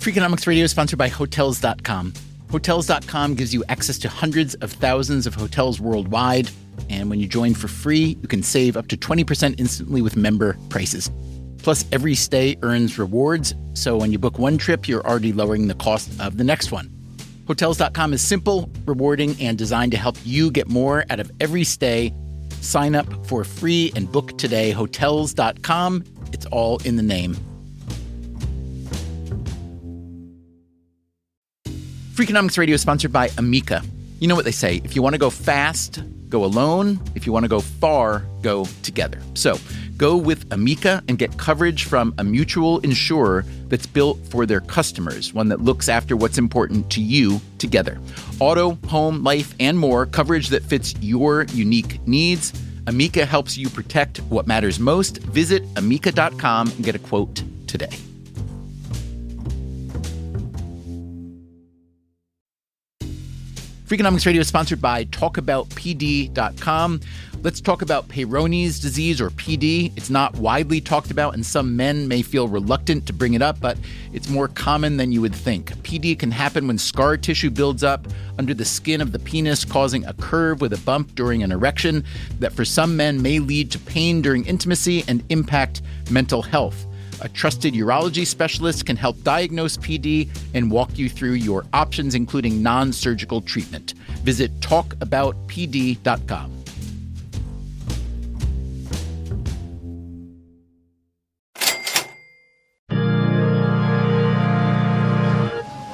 Freakonomics Radio is sponsored by Hotels.com. Hotels.com gives you access to hundreds of thousands of hotels worldwide. And when you join for free, you can save up to 20% instantly with member prices. Plus, every stay earns rewards. So when you book one trip, you're already lowering the cost of the next one. Hotels.com is simple, rewarding, and designed to help you get more out of every stay. Sign up for free and book today. Hotels.com. It's all in the name. Freakonomics Radio is sponsored by Amica. You know what they say, if you want to go fast, go alone. If you want to go far, go together. So go with Amica and get coverage from a mutual insurer that's built for their customers, one that looks after what's important to you together. Auto, home, life, and more, coverage that fits your unique needs. Amica helps you protect what matters most. Visit amica.com and get a quote today. Freakonomics Radio is sponsored by TalkAboutPD.com. Let's talk about Peyronie's disease, or PD. It's not widely talked about, and some men may feel reluctant to bring it up, but it's more common than you would think. PD can happen when scar tissue builds up under the skin of the penis, causing a curve with a bump during an erection that for some men may lead to pain during intimacy and impact mental health. A trusted urology specialist can help diagnose PD and walk you through your options, including non-surgical treatment. Visit talkaboutpd.com.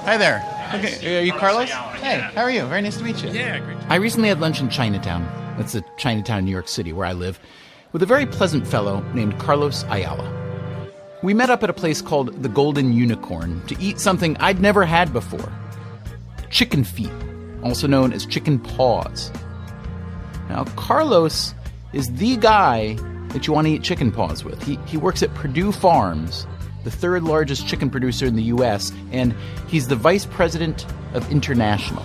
Hi there. Okay, are you Carlos? Hey, how are you? Very nice to meet you. Yeah, great. I recently had lunch in Chinatown. That's the Chinatown in New York City, where I live, with a very pleasant fellow named Carlos Ayala. We met up at a place called the Golden Unicorn to eat something I'd never had before. Chicken feet, also known as chicken paws. Now, Carlos is the guy that you want to eat chicken paws with. He works at Purdue Farms, the third largest chicken producer in the U.S., and he's the vice president of international.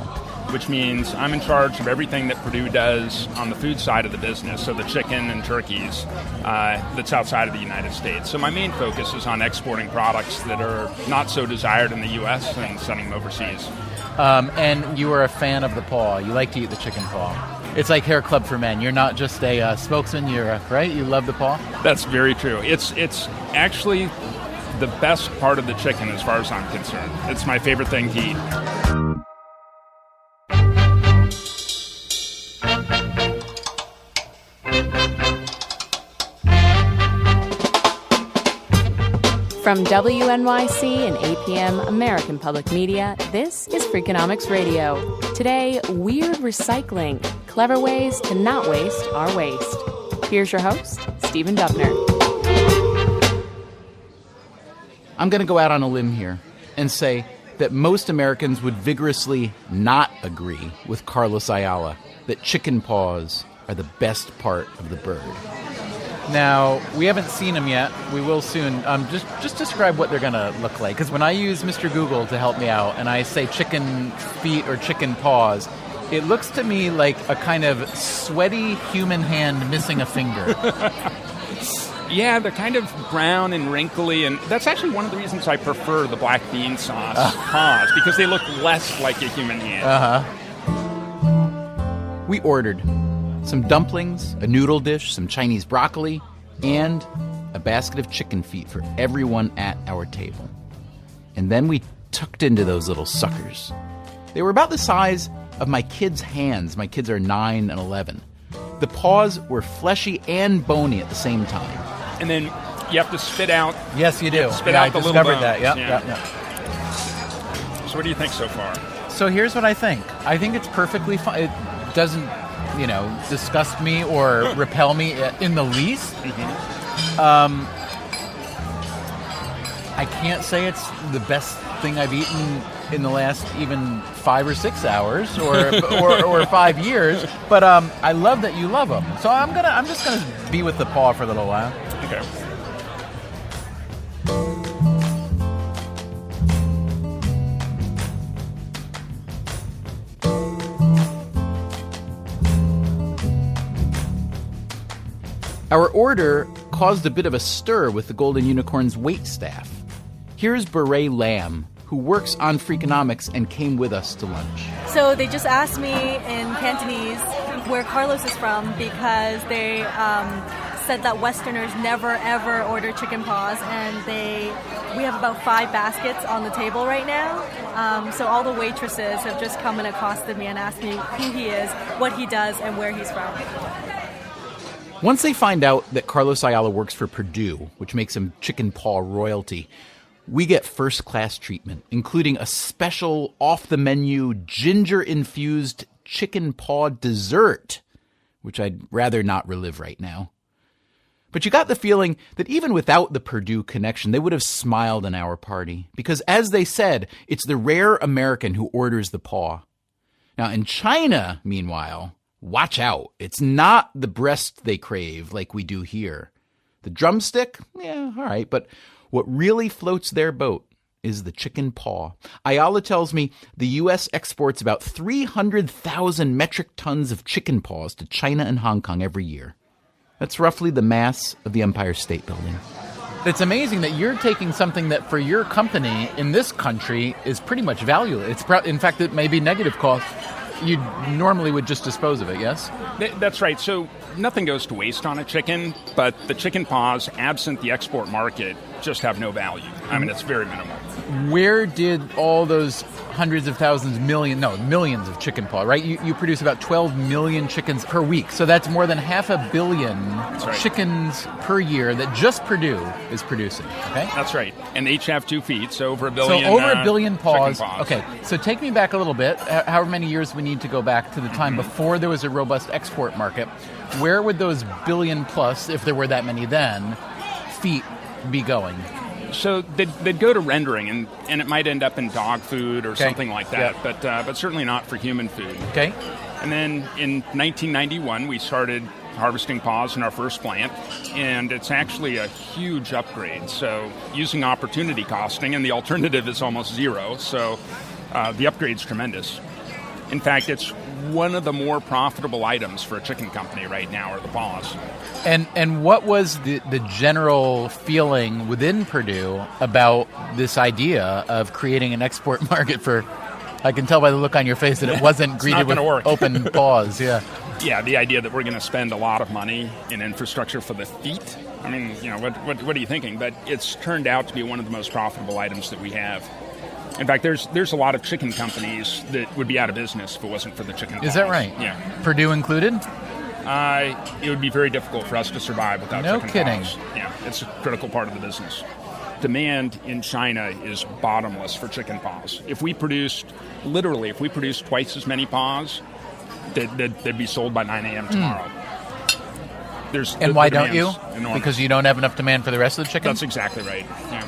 Which means I'm in charge of everything that Purdue does on the food side of the business, so the chicken and turkeys that's outside of the United States. So my main focus is on exporting products that are not so desired in the U.S. and sending them overseas. And you are a fan of the paw. You like to eat the chicken paw. It's like Hair Club for Men. You're not just a spokesman, right? You love the paw? That's very true. It's actually the best part of the chicken as far as I'm concerned. It's my favorite thing to eat. From WNYC and APM American Public Media, this is Freakonomics Radio. Today, weird recycling, clever ways to not waste our waste. Here's your host, Stephen Dubner. I'm going to go out on a limb here and say that most Americans would vigorously not agree with Carlos Ayala that chicken paws are the best part of the bird. Now, we haven't seen them yet. We will soon. Just describe what they're going to look like. Because when I use Mr. Google to help me out and I say chicken feet or chicken paws, it looks to me like a kind of sweaty human hand missing a finger. Yeah, they're kind of brown and wrinkly, and that's actually one of the reasons I prefer the black bean sauce paws, because they look less like a human hand. We ordered some dumplings, a noodle dish, some Chinese broccoli, and a basket of chicken feet for everyone at our table. And then we tucked into those little suckers. They were about the size of my kids' hands. My kids are 9 and 11. The paws were fleshy and bony at the same time. And then you have to spit out. Yes, you do. Spit out the little bones. I discovered that. Yep. So what do you think so far? So here's what I think. I think it's perfectly fine. It doesn't, disgust me or repel me in the least. Mm-hmm. I can't say it's the best thing I've eaten in the last even 5 or 6 hours or 5 years, but I love that you love them. So I'm just gonna be with the paw for a little while. Okay. Our order caused a bit of a stir with the Golden Unicorn's waitstaff. Here's Beret Lamb, who works on Freakonomics and came with us to lunch. So they just asked me in Cantonese where Carlos is from because they said that Westerners never ever order chicken paws, and we have about 5 baskets on the table right now. So all the waitresses have just come and accosted me and asked me who he is, what he does, and where he's from. Once they find out that Carlos Ayala works for Perdue, which makes him chicken paw royalty, we get first-class treatment, including a special off-the-menu ginger-infused chicken paw dessert, which I'd rather not relive right now. But you got the feeling that even without the Perdue connection, they would have smiled in our party. Because as they said, it's the rare American who orders the paw. Now, in China, meanwhile, watch out. It's not the breast they crave like we do here. The drumstick? Yeah, all right. But what really floats their boat is the chicken paw. Ayala tells me the U.S. exports about 300,000 metric tons of chicken paws to China and Hong Kong every year. That's roughly the mass of the Empire State Building. It's amazing that you're taking something that for your company in this country is pretty much valueless. In fact, it may be negative cost. You normally would just dispose of it, yes? That's right. So nothing goes to waste on a chicken, but the chicken paws, absent the export market, just have no value. I mean, it's very minimal. Where did all those hundreds of thousands, millions of chicken paw, right? You produce about 12 million chickens per week. So that's more than 500 million chickens per year that just Perdue is producing, okay? That's right. And they each have 2 feet, so over a billion. So over a billion paws. Paws. Okay, so take me back a little bit, however many years we need to go back to the time before there was a robust export market. Where would those billion plus, if there were that many then, feet be going? So they'd go to rendering, and it might end up in dog food or something like that, but certainly not for human food. Okay. And then in 1991, we started harvesting paws in our first plant, and it's actually a huge upgrade. So using opportunity costing, and the alternative is almost zero, so the upgrade's tremendous. In fact, it's one of the more profitable items for a chicken company right now are the paws. And what was the general feeling within Perdue about this idea of creating an export market for, I can tell by the look on your face that it wasn't greeted with open paws, yeah. Yeah, the idea that we're going to spend a lot of money in infrastructure for the feet. I mean, what are you thinking? But it's turned out to be one of the most profitable items that we have. In fact, there's a lot of chicken companies that would be out of business if it wasn't for the chicken paws. Is that right? Yeah. Perdue included? It would be very difficult for us to survive without chicken paws. No kidding. Yeah, it's a critical part of the business. Demand in China is bottomless for chicken paws. If we produced twice as many paws, they'd be sold by 9 a.m. tomorrow. And why don't you? Enormous. Because you don't have enough demand for the rest of the chickens? That's exactly right, yeah.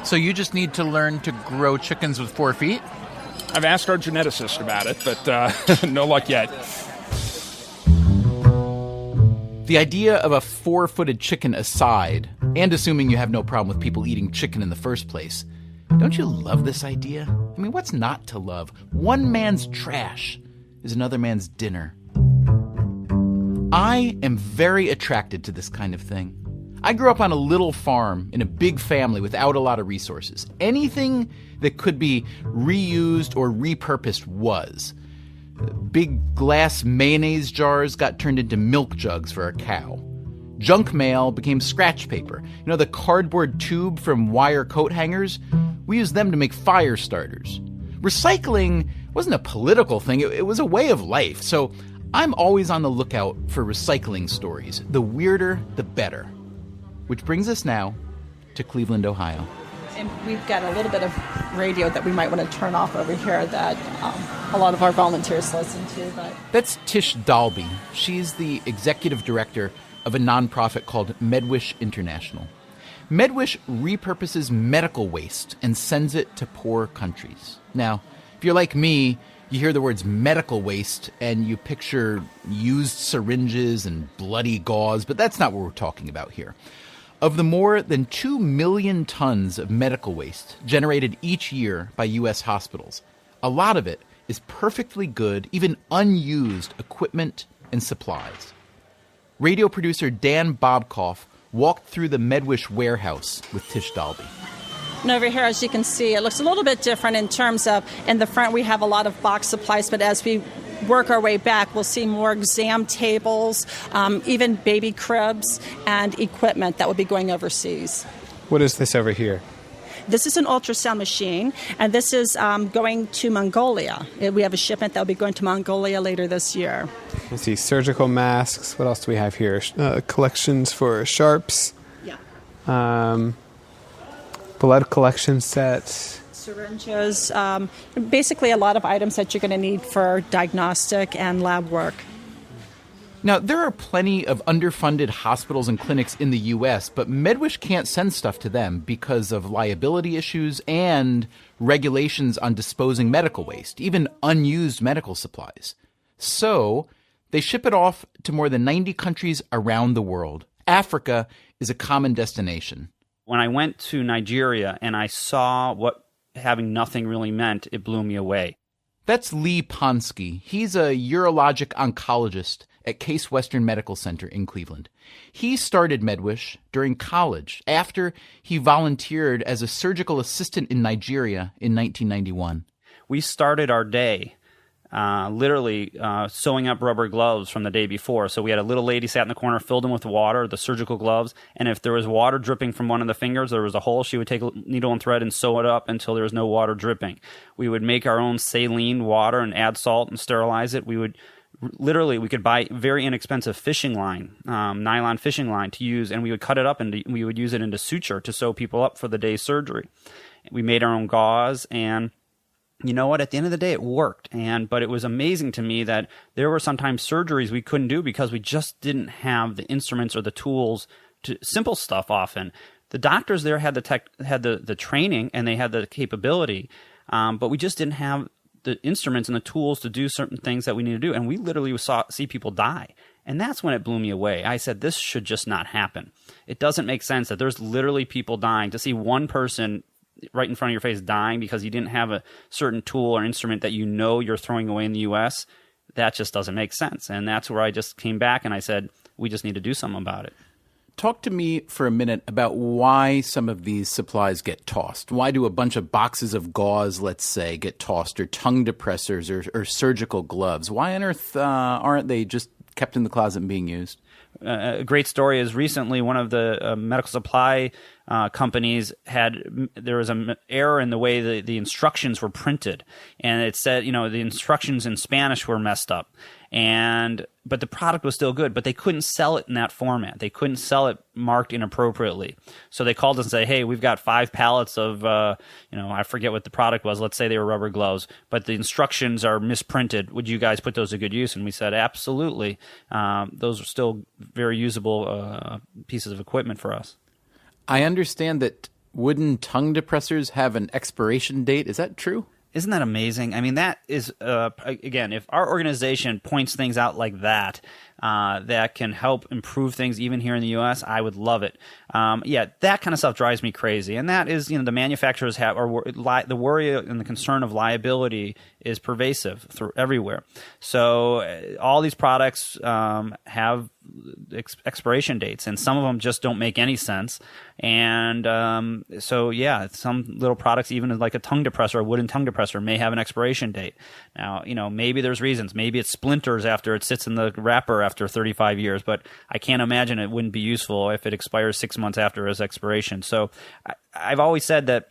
So you just need to learn to grow chickens with 4 feet? I've asked our geneticist about it, but no luck yet. The idea of a 4-footed chicken aside, and assuming you have no problem with people eating chicken in the first place, don't you love this idea? I mean, what's not to love? One man's trash is another man's dinner. I am very attracted to this kind of thing. I grew up on a little farm in a big family without a lot of resources. Anything that could be reused or repurposed was. Big glass mayonnaise jars got turned into milk jugs for a cow. Junk mail became scratch paper. You know, the cardboard tube from wire coat hangers? We used them to make fire starters. Recycling wasn't a political thing, it was a way of life. So I'm always on the lookout for recycling stories. The weirder, the better. Which brings us now to Cleveland, Ohio. And we've got a little bit of radio that we might want to turn off over here that a lot of our volunteers listen to. But that's Tish Dalby. She's the executive director of a nonprofit called MedWish International. MedWish repurposes medical waste and sends it to poor countries. Now, if you're like me, you hear the words medical waste and you picture used syringes and bloody gauze, but that's not what we're talking about here. Of the more than 2 million tons of medical waste generated each year by U.S. hospitals, a lot of it is perfectly good, even unused equipment and supplies. Radio producer Dan Bobkoff walked through the MedWish warehouse with Tish Dalby. And over here, as you can see, it looks a little bit different in terms of, in the front we have a lot of box supplies, but as we work our way back, we'll see more exam tables, even baby cribs and equipment that will be going overseas. What is this over here? This is an ultrasound machine, and this is going to Mongolia. We have a shipment that will be going to Mongolia later this year. I see surgical masks. What else do we have here? Collections for sharps. Yeah. Blood collection set. Syringes. Basically a lot of items that you're going to need for diagnostic and lab work. Now, there are plenty of underfunded hospitals and clinics in the U.S., but MedWish can't send stuff to them because of liability issues and regulations on disposing medical waste, even unused medical supplies. So they ship it off to more than 90 countries around the world. Africa is a common destination. When I went to Nigeria and I saw what having nothing really meant, it blew me away. That's Lee Ponsky. He's a urologic oncologist at Case Western Medical Center in Cleveland. He started MedWish during college after he volunteered as a surgical assistant in Nigeria in 1991. We started our day literally sewing up rubber gloves from the day before. So we had a little lady sat in the corner, filled them with water, the surgical gloves, and if there was water dripping from one of the fingers, there was a hole, she would take a needle and thread and sew it up until there was no water dripping. We would make our own saline water and add salt and sterilize it. We could buy very inexpensive fishing line, nylon fishing line to use, and we would cut it up and we would use it into suture to sew people up for the day's surgery. We made our own gauze, and you know what? At the end of the day, it worked. But it was amazing to me that there were sometimes surgeries we couldn't do because we just didn't have the instruments or the tools to simple stuff. Often, the doctors there had the training and they had the capability, but we just didn't have the instruments and the tools to do certain things that we need to do. And we literally see people die. And that's when it blew me away. I said, this should just not happen. It doesn't make sense that there's literally people dying. To see one person right in front of your face dying because you didn't have a certain tool or instrument that you know you're throwing away in the U.S., that just doesn't make sense. And that's where I just came back and I said, we just need to do something about it. Talk to me for a minute about why some of these supplies get tossed. Why do a bunch of boxes of gauze, let's say, get tossed, or tongue depressors or surgical gloves? Why on earth aren't they just kept in the closet and being used? A great story is recently one of the medical supply companies there was an error in the way the instructions were printed, and it said, the instructions in Spanish were messed up, but the product was still good, but they couldn't sell it in that format. They couldn't sell it marked inappropriately. So they called us and said, hey, we've got 5 pallets of, I forget what the product was. Let's say they were rubber gloves, but the instructions are misprinted. Would you guys put those to good use? And we said, absolutely. Those are still very usable pieces of equipment for us. I understand that wooden tongue depressors have an expiration date. Is that true? Isn't that amazing? I mean, that is, again, if our organization points things out like that, that can help improve things even here in the U.S., I would love it. That kind of stuff drives me crazy. And that is, the manufacturers the worry and the concern of liability is pervasive through everywhere. So all these products have expiration dates, and some of them just don't make any sense. And some little products, even like a tongue depressor, a wooden tongue depressor, may have an expiration date. Now, maybe there's reasons. Maybe it splinters after it sits in the wrapper after 35 years, but I can't imagine it wouldn't be useful if it expires 6 months after its expiration. So I've always said that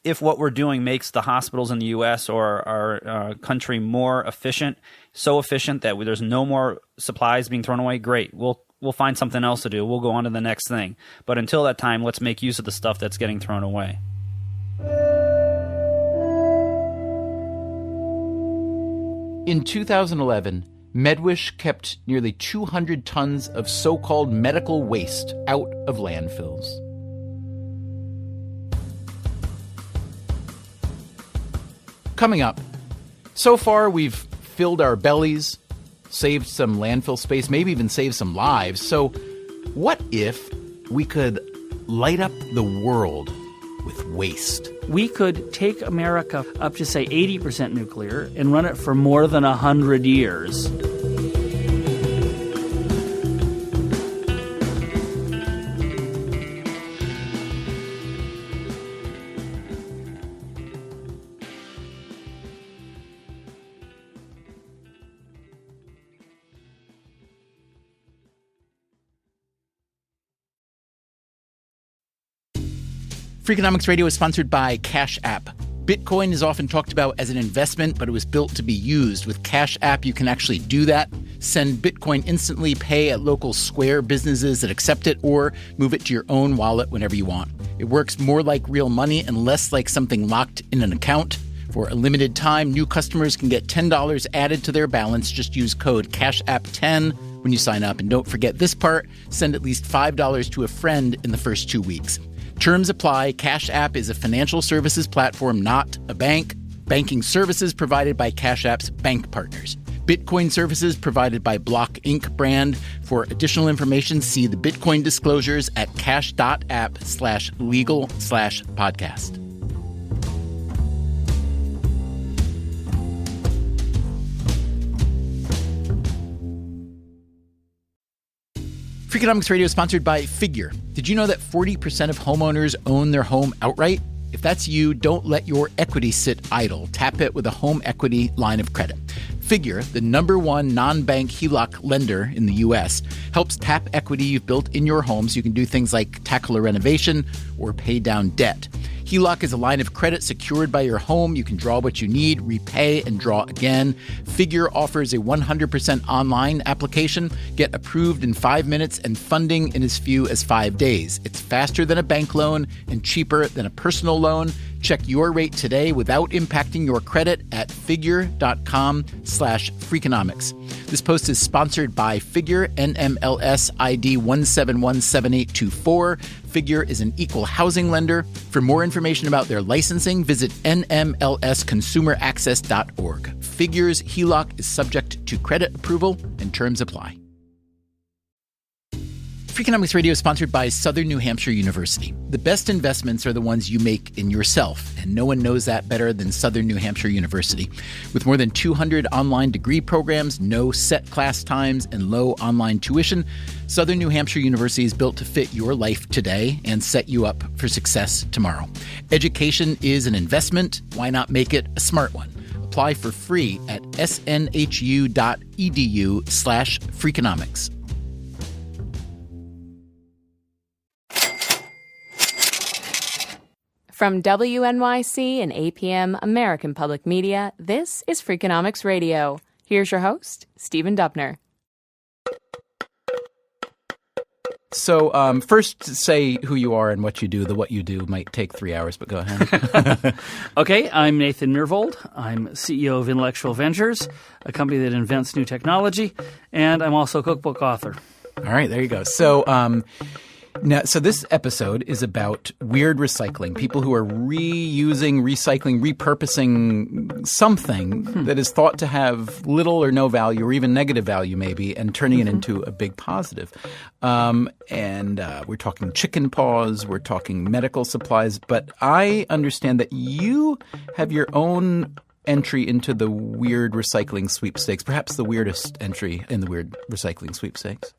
if what we're doing makes the hospitals in the U.S. or our country more efficient, so efficient that there's no more supplies being thrown away, great. We'll find something else to do. We'll go on to the next thing. But until that time, let's make use of the stuff that's getting thrown away. In 2011, MedWish kept nearly 200 tons of so-called medical waste out of landfills. Coming up, so far we've filled our bellies, saved some landfill space, maybe even saved some lives. So what if we could light up the world with waste? We could take America up to, say, 80% nuclear and run it for more than 100 years. Freakonomics Radio is sponsored by Cash App. Bitcoin is often talked about as an investment, but it was built to be used. With Cash App, you can actually do that. Send Bitcoin instantly, pay at local Square businesses that accept it, or move it to your own wallet whenever you want. It works more like real money and less like something locked in an account. For a limited time, new customers can get $10 added to their balance. Just use code CashApp10 when you sign up. And don't forget this part, send at least $5 to a friend in the first 2 weeks. Terms apply. Cash App is a financial services platform, not a bank. Banking services provided by Cash App's bank partners. Bitcoin services provided by Block Inc. brand. For additional information, see the Bitcoin disclosures at cash.app/legal/podcast. Freakonomics Radio is sponsored by Figure. Did you know that 40% of homeowners own their home outright? If that's you, don't let your equity sit idle. Tap it with a home equity line of credit. Figure, the #1 non-bank HELOC lender in the U.S., helps tap equity you've built in your home so you can do things like tackle a renovation or pay down debt. HELOC is a line of credit secured by your home. You can draw what you need, repay, and draw again. Figure offers a 100% online application. Get approved in 5 minutes and funding in as few as 5 days. It's faster than a bank loan and cheaper than a personal loan. Check your rate today without impacting your credit at figure.com/Freakonomics. This post is sponsored by Figure, NMLS ID 1717824. Figure is an equal housing lender. For more information about their licensing, visit nmlsconsumeraccess.org. Figure's HELOC is subject to credit approval and terms apply. Freakonomics Radio is sponsored by Southern New Hampshire University. The best investments are the ones you make in yourself, and no one knows that better than Southern New Hampshire University. With more than 200 online degree programs, no set class times, and low online tuition, Southern New Hampshire University is built to fit your life today and set you up for success tomorrow. Education is an investment. Why not make it a smart one? Apply for free at snhu.edu/Freakonomics. From WNYC and APM American Public Media, this is Freakonomics Radio. Here's your host, Stephen Dubner. So first, say who you are and what you do. The what you do might take 3 hours, but go ahead. Okay, I'm Nathan Myhrvold. I'm CEO of Intellectual Ventures, a company that invents new technology, and I'm also a cookbook author. All right, there you go. So so this episode is about weird recycling, people who are reusing, recycling, repurposing something that is thought to have little or no value or even negative value maybe and turning it into a big positive. And we're talking chicken paws, we're talking medical supplies, but I understand that you have your own entry into the weird recycling sweepstakes, perhaps the weirdest entry in the weird recycling sweepstakes.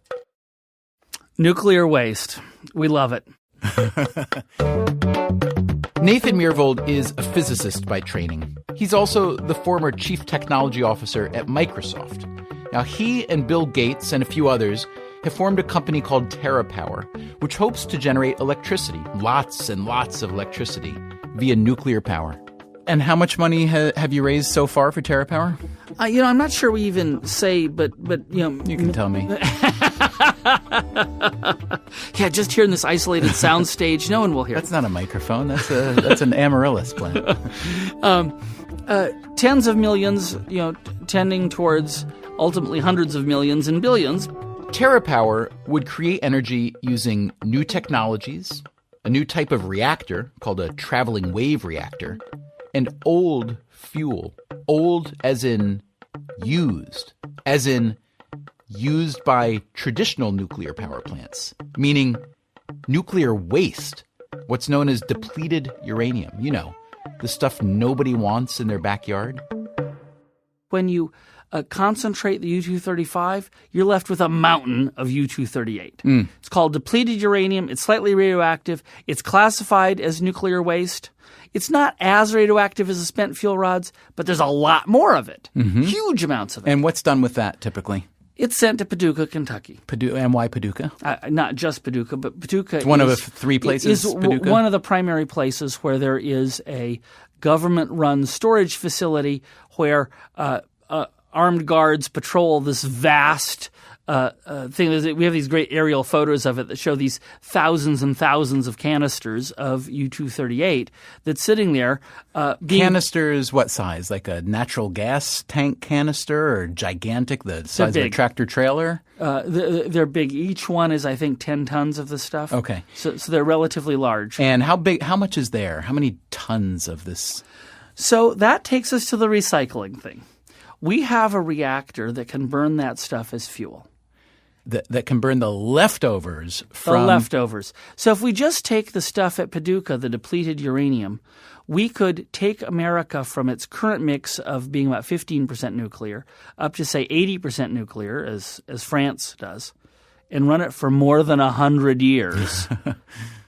Nuclear waste. We love it. Nathan Myhrvold is a physicist by training. He's also the former chief technology officer at Microsoft. Now, he and Bill Gates and a few others have formed a company called TerraPower, which hopes to generate electricity, lots and lots of electricity, via nuclear power. And how much money have you raised so far for TerraPower? I'm not sure we even say, but You can tell me. Yeah, just here in this isolated soundstage, no one will hear. That's not a microphone. That's an amaryllis plant. Tens of millions, tending towards ultimately hundreds of millions and billions. TerraPower would create energy using new technologies, a new type of reactor called a traveling wave reactor, and old fuel. Old as in used by traditional nuclear power plants, meaning nuclear waste, what's known as depleted uranium. You know, the stuff nobody wants in their backyard. When you concentrate the U-235, you're left with a mountain of U-238. It's called depleted uranium. It's slightly radioactive. It's classified as nuclear waste. It's not as radioactive as the spent fuel rods, but there's a lot more of it. Huge amounts of it. And what's done with that typically? It's sent to Paducah, Kentucky. And why Paducah? Not just Paducah, but Paducah it's one of the three places. Is Paducah? One of the primary places where there is a government-run storage facility where armed guards patrol this vast thing. We have these great aerial photos of it that show these thousands and thousands of canisters of U-238 that's sitting there. Canisters, what size? Like a natural gas tank canister or gigantic, the size of a tractor trailer? They're big. Each one is, I think, 10 tons of this stuff. Okay. So they're relatively large. And how much is there? How many tons of this? So that takes us to the recycling thing. We have a reactor that can burn that stuff as fuel. That can burn the leftovers from... The leftovers. So if we just take the stuff at Paducah, the depleted uranium, we could take America from its current mix of being about 15% nuclear up to, say, 80% nuclear, as France does, and run it for more than 100 years.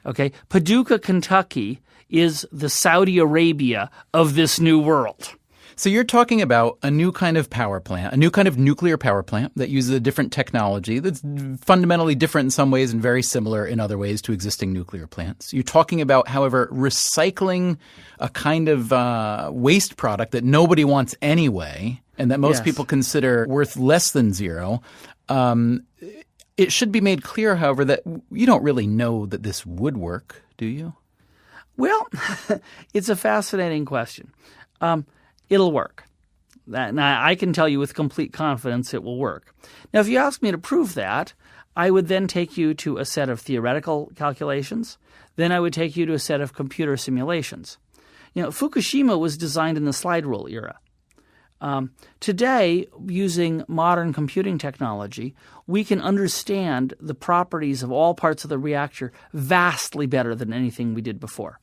Okay? Paducah, Kentucky is the Saudi Arabia of this new world. So you're talking about a new kind of power plant, a new kind of nuclear power plant that uses a different technology that's fundamentally different in some ways and very similar in other ways to existing nuclear plants. You're talking about, however, recycling a kind of waste product that nobody wants anyway and that most people consider worth less than zero. It should be made clear, however, that you don't really know that this would work, do you? Well, it's a fascinating question. It'll work. Now, I can tell you with complete confidence it will work. Now, if you ask me to prove that, I would then take you to a set of theoretical calculations. Then I would take you to a set of computer simulations. Fukushima was designed in the slide rule era. Today, using modern computing technology, we can understand the properties of all parts of the reactor vastly better than anything we did before.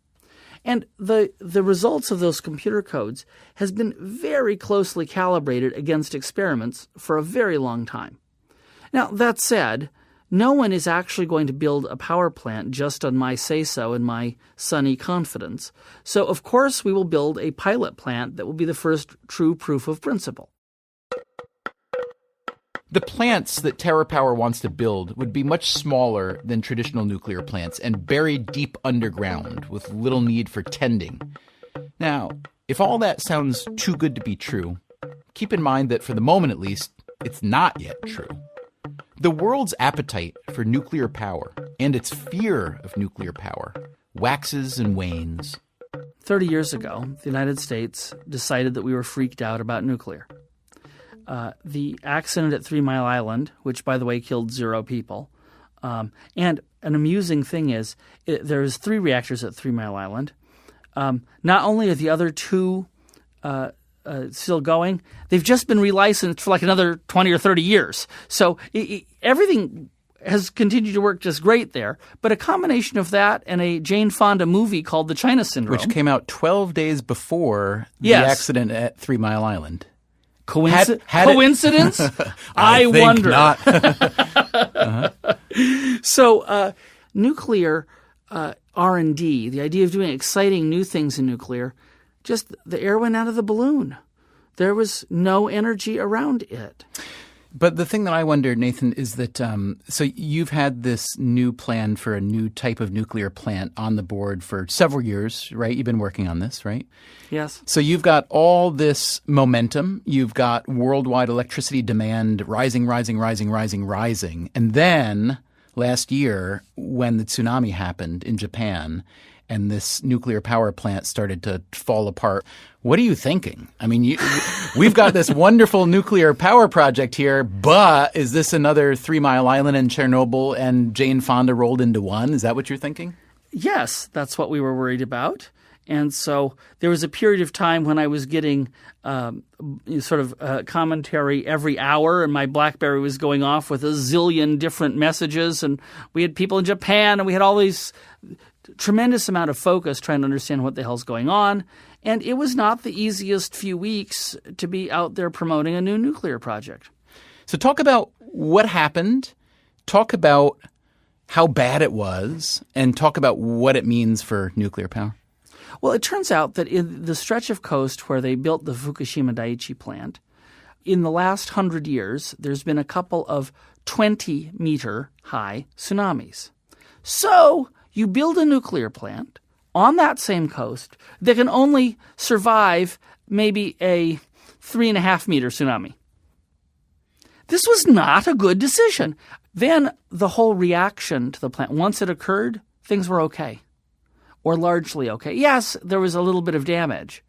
And the results of those computer codes has been very closely calibrated against experiments for a very long time. Now, that said, no one is actually going to build a power plant just on my say-so and my sunny confidence. So, of course, we will build a pilot plant that will be the first true proof of principle. The plants that TerraPower wants to build would be much smaller than traditional nuclear plants and buried deep underground with little need for tending. Now, if all that sounds too good to be true, keep in mind that for the moment at least, it's not yet true. The world's appetite for nuclear power and its fear of nuclear power waxes and wanes. 30 years ago, the United States decided that we were freaked out about nuclear. The accident at 3 Mile Island, which, by the way, killed 0 people. And an amusing thing is there's 3 reactors at 3 Mile Island. Not only are the other 2 still going, they've just been relicensed for like another 20 or 30 years. So everything has continued to work just great there. But a combination of that and a Jane Fonda movie called The China Syndrome. Which came out 12 days before the accident at 3 Mile Island. Coincidence? I wonder. Not. So nuclear R&D, the idea of doing exciting new things in nuclear, just the air went out of the balloon. There was no energy around it. But the thing that I wonder, Nathan, is that so you've had this new plan for a new type of nuclear plant on the board for several years, right? You've been working on this, right? Yes. So you've got all this momentum. You've got worldwide electricity demand rising. And then last year, when the tsunami happened in Japan and this nuclear power plant started to fall apart, what are you thinking? I mean, we've got this wonderful nuclear power project here, but is this another 3 Mile Island and Chernobyl and Jane Fonda rolled into one? Is that what you're thinking? Yes, that's what we were worried about. And so there was a period of time when I was getting commentary every hour, and my BlackBerry was going off with a zillion different messages, and we had people in Japan, and we had all these tremendous amount of focus trying to understand what the hell's going on. And it was not the easiest few weeks to be out there promoting a new nuclear project. So talk about what happened, talk about how bad it was, and talk about what it means for nuclear power. Well, it turns out that in the stretch of coast where they built the Fukushima Daiichi plant, in the last 100 years, there's been a couple of 20-meter high tsunamis. So you build a nuclear plant on that same coast that can only survive maybe a 3.5-meter tsunami. This was not a good decision. Then the whole reaction to the plant, once it occurred, things were okay, or largely okay. Yes, there was a little bit of damage,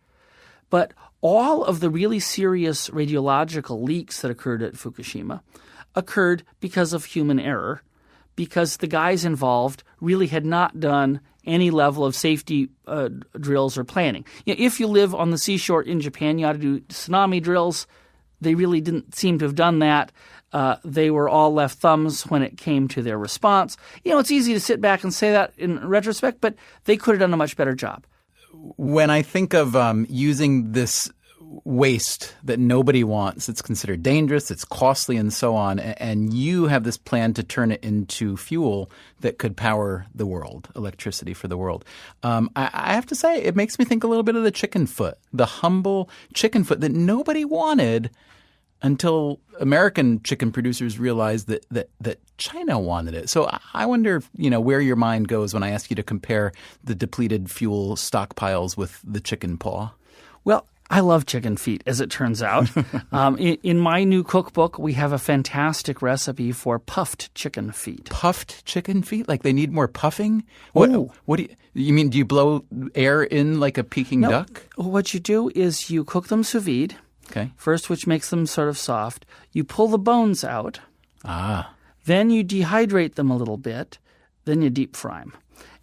but all of the really serious radiological leaks that occurred at Fukushima occurred because of human error, because the guys involved really had not done any level of safety drills or planning. If you live on the seashore in Japan, you ought to do tsunami drills. They really didn't seem to have done that. They were all left thumbs when it came to their response. It's easy to sit back and say that in retrospect, but they could have done a much better job. When I think of using this waste that nobody wants, it's considered dangerous, it's costly, and so on, and you have this plan to turn it into fuel that could power the world, electricity for the world. I have to say, it makes me think a little bit of the chicken foot, the humble chicken foot that nobody wanted until American chicken producers realized that China wanted it. So I wonder, where your mind goes when I ask you to compare the depleted fuel stockpiles with the chicken paw. Well, I love chicken feet, as it turns out. In my new cookbook, we have a fantastic recipe for puffed chicken feet. Puffed chicken feet? Like they need more puffing? What do you mean? Do you blow air in like a Peking duck? What you do is you cook them sous vide. Okay. First, which makes them sort of soft. You pull the bones out. Ah. Then you dehydrate them a little bit. Then you deep fry them.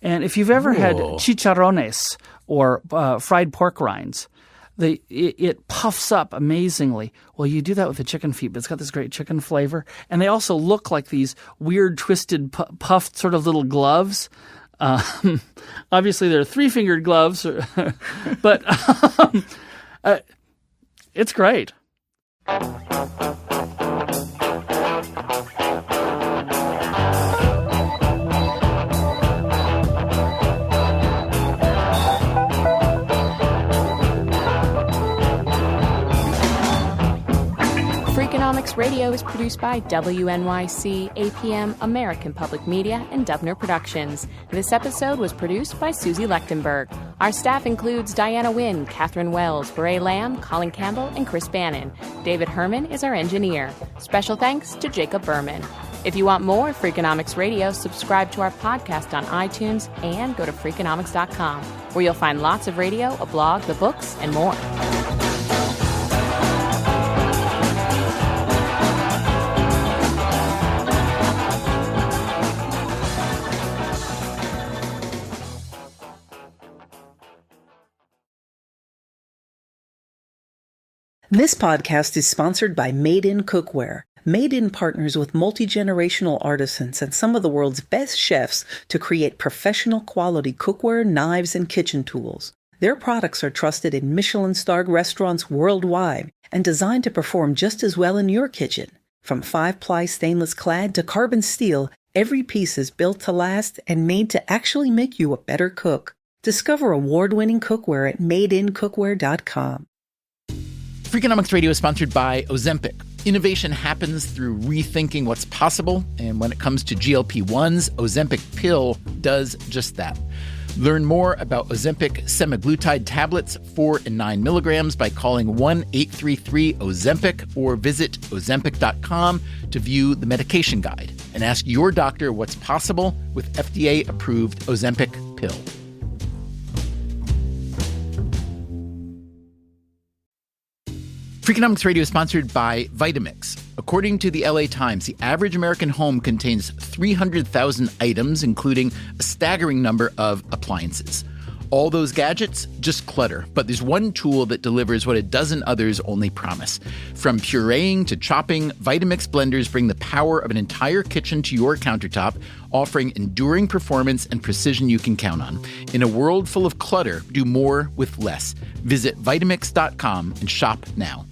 And if you've ever had chicharrones or fried pork rinds, it puffs up amazingly. Well, you do that with the chicken feet, but it's got this great chicken flavor. And they also look like these weird, twisted, puffed sort of little gloves. Obviously, they're 3-fingered gloves, but it's great. Freakonomics Radio is produced by WNYC, APM, American Public Media, and Dubner Productions. This episode was produced by Susie Lechtenberg. Our staff includes Diana Wynn, Catherine Wells, Bray Lamb, Colin Campbell, and Chris Bannon. David Herman is our engineer. Special thanks to Jacob Berman. If you want more Freakonomics Radio, subscribe to our podcast on iTunes and go to Freakonomics.com, where you'll find lots of radio, a blog, the books, and more. This podcast is sponsored by Made In Cookware. Made In partners with multi-generational artisans and some of the world's best chefs to create professional quality cookware, knives, and kitchen tools. Their products are trusted in Michelin-starred restaurants worldwide and designed to perform just as well in your kitchen. From 5-ply stainless clad to carbon steel, every piece is built to last and made to actually make you a better cook. Discover award-winning cookware at madeincookware.com. Freakonomics Radio is sponsored by Ozempic. Innovation happens through rethinking what's possible, and when it comes to GLP-1s, Ozempic pill does just that. Learn more about Ozempic semaglutide tablets, 4 and 9 milligrams, by calling 1-833-OZEMPIC or visit Ozempic.com to view the medication guide and ask your doctor what's possible with FDA-approved Ozempic pill. Freakonomics Radio is sponsored by Vitamix. According to the LA Times, the average American home contains 300,000 items, including a staggering number of appliances. All those gadgets, just clutter. But there's one tool that delivers what a dozen others only promise. From pureeing to chopping, Vitamix blenders bring the power of an entire kitchen to your countertop, offering enduring performance and precision you can count on. In a world full of clutter, do more with less. Visit Vitamix.com and shop now.